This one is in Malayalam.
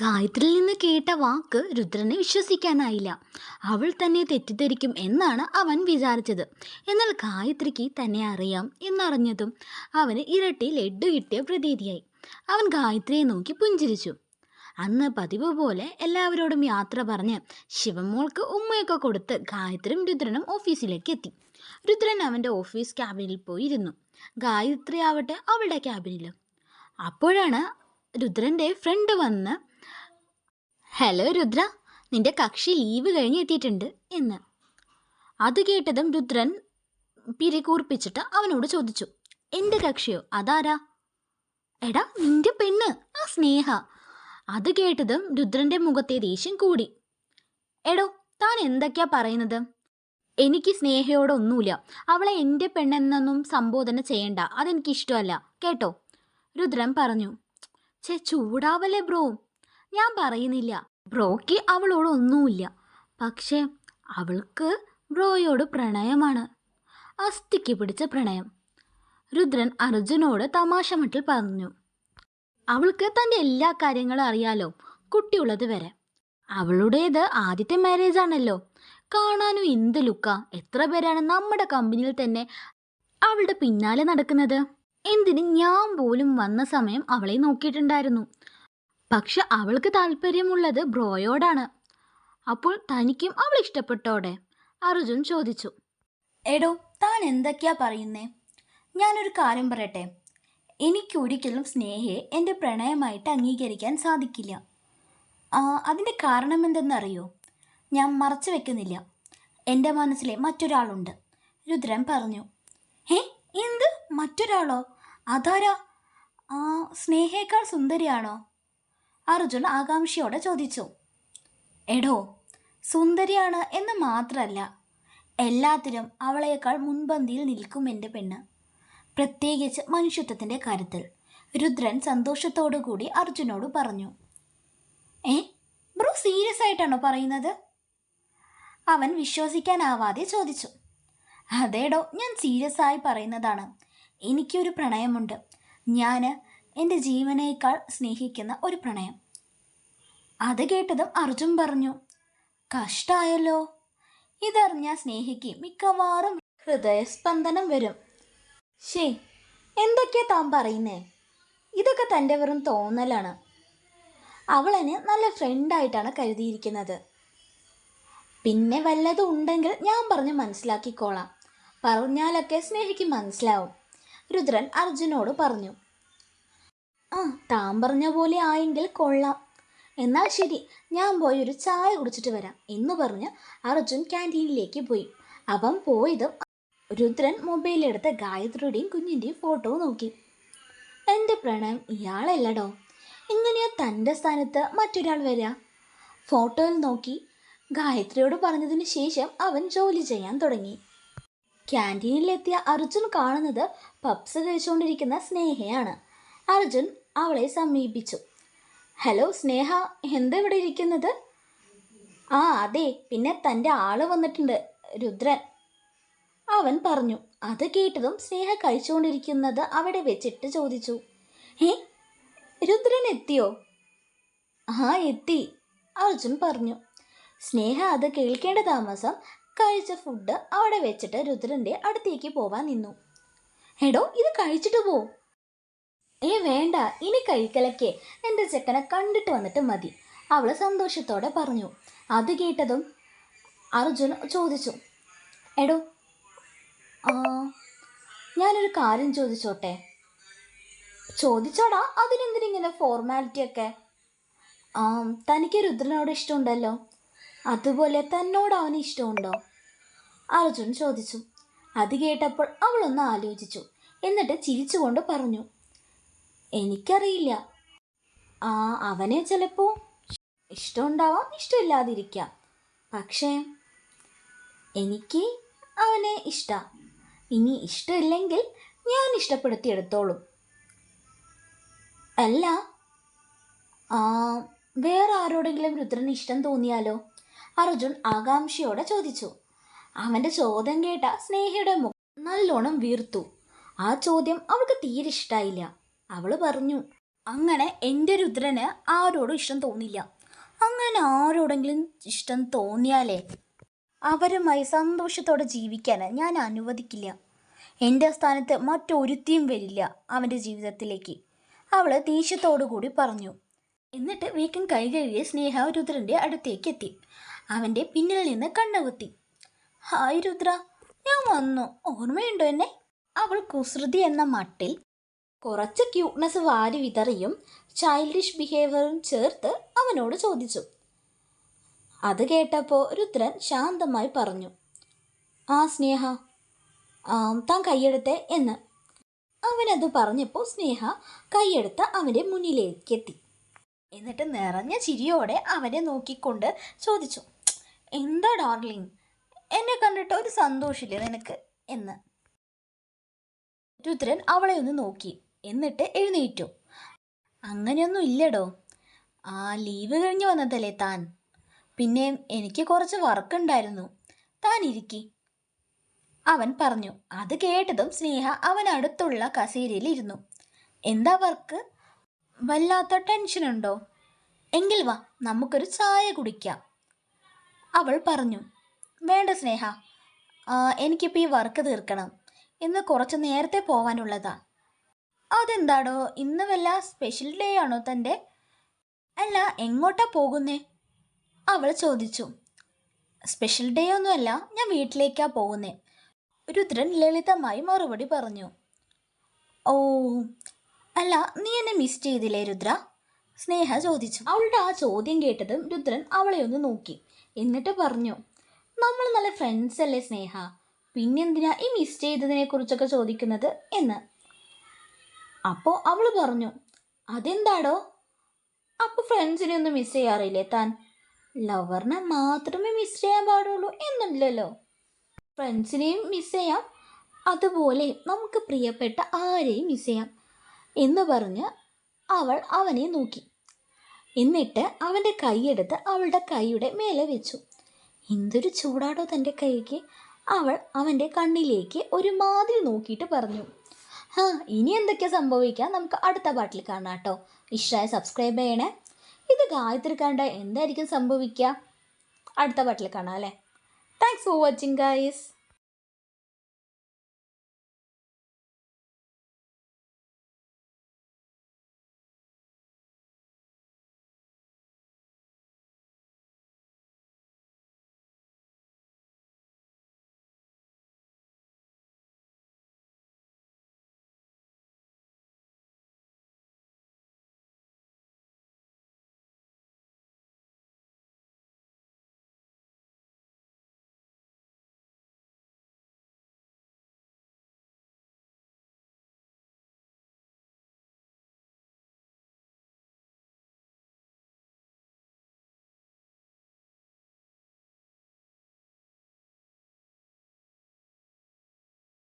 ഗായത്രിയിൽ നിന്ന് കേട്ട വാക്ക് രുദ്രനെ വിശ്വസിക്കാനായില്ല. അവൾ തന്നെ തെറ്റിദ്ധരിക്കും എന്നാണ് അവൻ വിചാരിച്ചത്. എന്നാൽ ഗായത്രിക്ക് തന്നെ അറിയാം എന്നറിഞ്ഞതും അവന് ഇരട്ടി ലഡ്ഡു കിട്ടിയ പ്രതീതിയായി. അവൻ ഗായത്രിയെ നോക്കി പുഞ്ചിരിച്ചു. അന്ന് പതിവ് പോലെ എല്ലാവരോടും യാത്ര പറഞ്ഞ് ശിവമോൾക്ക് ഉമ്മയൊക്കെ കൊടുത്ത് ഗായത്രിയും രുദ്രനും ഓഫീസിലേക്ക് എത്തി. രുദ്രൻ അവൻ്റെ ഓഫീസ് ക്യാബിനിൽ പോയി ഇരുന്നു. ഗായത്രി ആവട്ടെ അവളുടെ ക്യാബിനിലും. അപ്പോഴാണ് രുദ്രൻ്റെ ഫ്രണ്ട് വന്ന്, ഹലോ രുദ്ര, നിന്റെ കക്ഷി ലീവ് കഴിഞ്ഞ് എത്തിയിട്ടുണ്ട് എന്ന്. അത് കേട്ടതും രുദ്രൻ പിരികൂർപ്പിച്ചിട്ട് അവനോട് ചോദിച്ചു, എൻ്റെ കക്ഷിയോ? അതാരാ? എടാ, നിന്റെ പെണ്ണ്, ആ സ്നേഹ. അത് കേട്ടതും രുദ്രൻ്റെ മുഖത്തെ ദേഷ്യം കൂടി. എടോ, താൻ എന്തൊക്കെയാ പറയുന്നത്? എനിക്ക് സ്നേഹയോടൊന്നുമില്ല. അവളെ എൻ്റെ പെണ്ണെന്നൊന്നും സംബോധന ചെയ്യണ്ട, അതെനിക്കിഷ്ടമല്ല കേട്ടോ, രുദ്രൻ പറഞ്ഞു. ചൂടാവല്ലേ ബ്രോ, ഞാൻ പറയുന്നില്ല ബ്രോയ്ക്ക് അവളോടൊന്നുമില്ല. പക്ഷേ അവൾക്ക് ബ്രോയോട് പ്രണയമാണ്, അസ്ഥിക്ക് പിടിച്ച പ്രണയം. രുദ്രൻ അർജുനോട് തമാശ മട്ടിൽ പറഞ്ഞു. അവൾക്ക് തൻ്റെ എല്ലാ കാര്യങ്ങളും അറിയാലോ, കുട്ടിയുള്ളത് വരെ. അവളുടേത് ആദ്യത്തെ മാരേജ് ആണല്ലോ. കാണാനും എന്ത് ലുക്കാ. എത്ര പേരാണ് നമ്മുടെ കമ്പനിയിൽ തന്നെ അവളുടെ പിന്നാലെ നടക്കുന്നത്. എന്തിന്, ഞാൻ പോലും വന്ന സമയം അവളെ നോക്കിയിട്ടുണ്ടായിരുന്നു. പക്ഷെ അവൾക്ക് താല്പര്യമുള്ളത് ബ്രോയോടാണ്. അപ്പോൾ തനിക്കും അവൾ ഇഷ്ടപ്പെട്ടോടെ? അർജുൻ ചോദിച്ചു. എടോ, താൻ എന്തൊക്കെയാ പറയുന്നേ? ഞാനൊരു കാര്യം പറയട്ടെ. എനിക്കൊരിക്കലും സ്നേഹയെ എൻ്റെ പ്രണയമായിട്ട് അംഗീകരിക്കാൻ സാധിക്കില്ല. അതിൻ്റെ കാരണം എന്തെന്നറിയോ? ഞാൻ മറച്ചു വെക്കുന്നില്ല. എൻ്റെ മനസ്സിലെ മറ്റൊരാളുണ്ട്, രുദ്രൻ പറഞ്ഞു. എന്ത് മറ്റൊരാളോ? അതാരാ? സ്നേഹയേക്കാൾ സുന്ദരിയാണോ? അർജുൻ ആകാംക്ഷയോടെ ചോദിച്ചു. എടോ, സുന്ദരിയാണ് എന്ന് മാത്രമല്ല, എല്ലാത്തിനും അവളേക്കാൾ മുൻപന്തിയിൽ നിൽക്കും എൻ്റെ പെണ്ണ്, പ്രത്യേകിച്ച് മനുഷ്യത്വത്തിൻ്റെ കാര്യത്തിൽ, രുദ്രൻ സന്തോഷത്തോടു കൂടി അർജുനോട് പറഞ്ഞു. ബ്രോ സീരിയസ് ആയിട്ടാണോ പറയുന്നത്? അവൻ വിശ്വസിക്കാനാവാതെ ചോദിച്ചു. അതേടോ, ഞാൻ സീരിയസ് ആയി പറയുന്നതാണ്. എനിക്കൊരു പ്രണയമുണ്ട്. ഞാൻ എൻ്റെ ജീവനേക്കാൾ സ്നേഹിക്കുന്ന ഒരു പ്രണയം. അത് കേട്ടതും അർജുൻ പറഞ്ഞു. കഷ്ടായല്ലോ. ഇതറിഞ്ഞ സ്നേഹിക്ക് മിക്കവാറും ഹൃദയസ്പന്ദനം വരും. എന്തൊക്കെയാ താൻ പറയുന്നേ? ഇതൊക്കെ തൻ്റെ വെറും തോന്നലാണ്. അവളെന്നെ നല്ല ഫ്രണ്ടായിട്ടാണ് കരുതിയിരിക്കുന്നത്. പിന്നെ വല്ലതും ഉണ്ടെങ്കിൽ ഞാൻ പറഞ്ഞ് മനസ്സിലാക്കിക്കോളാം. പറഞ്ഞാലൊക്കെ സ്നേഹിക്ക് മനസ്സിലാവും, രുദ്രൻ അർജുനോട് പറഞ്ഞു. താൻ പറഞ്ഞ പോലെ ആയെങ്കിൽ കൊള്ളാം. എന്നാൽ ശരി, ഞാൻ പോയി ഒരു ചായ കുടിച്ചിട്ട് വരാം എന്ന് പറഞ്ഞ് അർജുൻ ക്യാൻറ്റീനിലേക്ക് പോയി. അവൻ പോയതും രുദ്രൻ മൊബൈലെടുത്ത് ഗായത്രിയുടെയും കുഞ്ഞിൻ്റെയും ഫോട്ടോ നോക്കി. എൻ്റെ പ്രണയം ഇയാളല്ലടോ, എങ്ങനെയോ തൻ്റെ സ്ഥാനത്ത് മറ്റൊരാൾ വരിക. ഫോട്ടോയിൽ നോക്കി ഗായത്രിയോട് പറഞ്ഞതിന് ശേഷം അവൻ ജോലി ചെയ്യാൻ തുടങ്ങി. ക്യാൻറ്റീനിലെത്തിയ അർജുൻ കാണുന്നത് പപ്സ് കഴിച്ചുകൊണ്ടിരിക്കുന്ന സ്നേഹയാണ്. അർജുൻ അവളെ സമീപിച്ചു. ഹലോ സ്നേഹ, എന്താ ഇവിടെ ഇരിക്കുന്നത്? അതെ, പിന്നെ തൻ്റെ ആള് വന്നിട്ടുണ്ട്, രുദ്രൻ, അവൻ പറഞ്ഞു. അത് കേട്ടതും സ്നേഹ കഴിച്ചുകൊണ്ടിരിക്കുന്നത് അവിടെ വെച്ചിട്ട് ചോദിച്ചു. രുദ്രൻ എത്തിയോ? എത്തി, അർജുൻ പറഞ്ഞു. സ്നേഹ അത് കേൾക്കേണ്ട താമസം കഴിച്ച ഫുഡ് അവിടെ വെച്ചിട്ട് രുദ്രൻ്റെ അടുത്തേക്ക് പോവാൻ നിന്നു. എടോ, ഇത് കഴിച്ചിട്ട് പോ. വേണ്ട, ഇനി കഴിക്കലൊക്കെ എൻ്റെ ചെക്കനെ കണ്ടിട്ട് വന്നിട്ട് മതി, അവൾ സന്തോഷത്തോടെ പറഞ്ഞു. അത് കേട്ടതും അർജുൻ ചോദിച്ചു. എടോ, ഞാനൊരു കാര്യം ചോദിച്ചോട്ടെ? ചോദിച്ചോടാ, അതിനെന്തിനിങ്ങനെ ഫോർമാലിറ്റിയൊക്കെ? തനിക്ക് രുദ്രനോട് ഇഷ്ടമുണ്ടല്ലോ, അതുപോലെ തന്നോട് അവന് ഇഷ്ടമുണ്ടോ? അർജുൻ ചോദിച്ചു. അത് കേട്ടപ്പോൾ അവളൊന്ന് ആലോചിച്ചു. എന്നിട്ട് ചിരിച്ചുകൊണ്ട് പറഞ്ഞു. എനിക്കറിയില്ല. അവനെ ചിലപ്പോൾ ഇഷ്ടമുണ്ടാവാം, ഇഷ്ടമില്ലാതിരിക്കാം. പക്ഷേ എനിക്ക് അവനെ ഇഷ്ടം. ഇനി ഇഷ്ടമില്ലെങ്കിൽ ഞാൻ ഇഷ്ടപ്പെടുത്തിയെടുത്തോളും. അല്ല, വേറെ ആരോടെങ്കിലും രുദ്രന് ഇഷ്ടം തോന്നിയാലോ? അർജുൻ ആകാംക്ഷയോടെ ചോദിച്ചു. അവൻ്റെ ചോദ്യം കേട്ട സ്നേഹയുടെ മുഖം നല്ലോണം വീർത്തു. ആ ചോദ്യം അവൾക്ക് തീരെ ഇഷ്ടമായില്ല. അവൾ പറഞ്ഞു. അങ്ങനെ എൻ്റെ രുദ്രന് ആരോടും ഇഷ്ടം തോന്നില്ല. അങ്ങനെ ആരോടെങ്കിലും ഇഷ്ടം തോന്നിയാലേ അവരുമായി സന്തോഷത്തോടെ ജീവിക്കാൻ ഞാൻ അനുവദിക്കില്ല. എൻ്റെ സ്ഥാനത്ത് മറ്റൊരുത്തിയും വരില്ല അവൻ്റെ ജീവിതത്തിലേക്ക്, അവൾ ദേഷ്യത്തോടു കൂടി പറഞ്ഞു. എന്നിട്ട് വേഗം കൈ കഴുകിയ സ്നേഹ രുദ്രൻ്റെ അടുത്തേക്ക് എത്തി. അവൻ്റെ പിന്നിൽ നിന്ന് കണ്ണുകുത്തി. ഹായ് രുദ്ര, ഞാൻ വന്നു, ഓർമ്മയുണ്ടോ എന്നെ? അവൾ കുസൃതി എന്ന മട്ടിൽ കുറച്ച് ക്യൂട്ട്നെസ് വാരി വിതറിയും ചൈൽഡിഷ് ബിഹേവിയറും ചേർത്ത് അവനോട് ചോദിച്ചു. അത് കേട്ടപ്പോൾ രുദ്രൻ ശാന്തമായി പറഞ്ഞു, ആ സ്നേഹ, താൻ കൈയെടുത്തേ എന്ന്. അവനത് പറഞ്ഞപ്പോൾ സ്നേഹ കൈയെടുത്ത് അവൻ്റെ മുന്നിലേക്ക് എത്തി. എന്നിട്ട് നിറഞ്ഞ ചിരിയോടെ അവനെ നോക്കിക്കൊണ്ട് ചോദിച്ചു, എന്താ ഡാർലിംഗ്, എന്നെ കണ്ടിട്ട് ഒരു സന്തോഷമില്ലേ നിനക്ക് എന്ന്. രുദ്രൻ അവളെ ഒന്ന് നോക്കി, എന്നിട്ട് എഴുന്നേറ്റു. അങ്ങനെയൊന്നും ഇല്ലടോ, ലീവ് കഴിഞ്ഞ് വന്നതല്ലേ താൻ, പിന്നെ എനിക്ക് കുറച്ച് വർക്കുണ്ടായിരുന്നു, താൻ ഇരിക്കി, അവൻ പറഞ്ഞു. അത് കേട്ടതും സ്നേഹ അവൻ അടുത്തുള്ള കസേരയിൽ ഇരുന്നു. എന്താ വർക്ക്? വല്ലാത്ത ടെൻഷനുണ്ടോ? എങ്കിൽ വാ, നമുക്കൊരു ചായ കുടിക്കാം, അവൾ പറഞ്ഞു. വേണ്ട സ്നേഹ, എനിക്കിപ്പോൾ ഈ വർക്ക് തീർക്കണം, ഇന്ന് കുറച്ച് നേരത്തെ പോവാനുള്ളതാ. അതെന്താടോ, ഇന്ന് വല്ല സ്പെഷ്യൽ ഡേ ആണോ തൻ്റെ? അല്ല, എങ്ങോട്ടാ പോകുന്നേ? അവൾ ചോദിച്ചു. സ്പെഷ്യൽ ഡേ ഒന്നുമല്ല, ഞാൻ വീട്ടിലേക്കാണ് പോകുന്നേ, രുദ്രൻ ലളിതമായി മറുപടി പറഞ്ഞു. ഓ, അല്ല നീ എന്നെ മിസ് ചെയ്തില്ലേ രുദ്ര? സ്നേഹ ചോദിച്ചു. അവളുടെ ആ ചോദ്യം കേട്ടതും രുദ്രൻ അവളെ ഒന്ന് നോക്കി, എന്നിട്ട് പറഞ്ഞു, നമ്മൾ നല്ല ഫ്രണ്ട്സ് അല്ലേ സ്നേഹ, പിന്നെന്തിനാ ഈ മിസ് ചെയ്തതിനെ കുറിച്ചൊക്കെ ചോദിക്കുന്നത് എന്ന്. അപ്പോൾ അവൾ പറഞ്ഞു, അതെന്താടോ, അപ്പോൾ ഫ്രണ്ട്സിനെ ഒന്നും മിസ് ചെയ്യാറില്ലേ താൻ? ലവറിനെ മാത്രമേ മിസ് ചെയ്യാൻ പാടുള്ളൂ എന്നില്ലല്ലോ, ഫ്രണ്ട്സിനെയും മിസ് ചെയ്യാം, അതുപോലെ നമുക്ക് പ്രിയപ്പെട്ട ആരെയും മിസ് ചെയ്യാം എന്ന് പറഞ്ഞ് അവൾ അവനെ നോക്കി. എന്നിട്ട് അവൻ്റെ കൈയെടുത്ത് അവളുടെ കൈയുടെ മേലെ വെച്ചു. എന്തൊരു ചൂടാടോ തൻ്റെ കൈക്ക്, അവൾ അവൻ്റെ കണ്ണിലേക്ക് ഒരുമാതിരി നോക്കിയിട്ട് പറഞ്ഞു. ഇനി എന്തൊക്കെയാണ് സംഭവിക്കുക നമുക്ക് അടുത്ത പാട്ടിൽ കാണാം കേട്ടോ. ഇഷ്ടമായി സബ്സ്ക്രൈബ് ചെയ്യണേ. ഇത് ഗായത്രി കണ്ട എന്തായിരിക്കും സംഭവിക്കുക, അടുത്ത പാട്ടിൽ കാണാം അല്ലേ. Thanks for watching guys.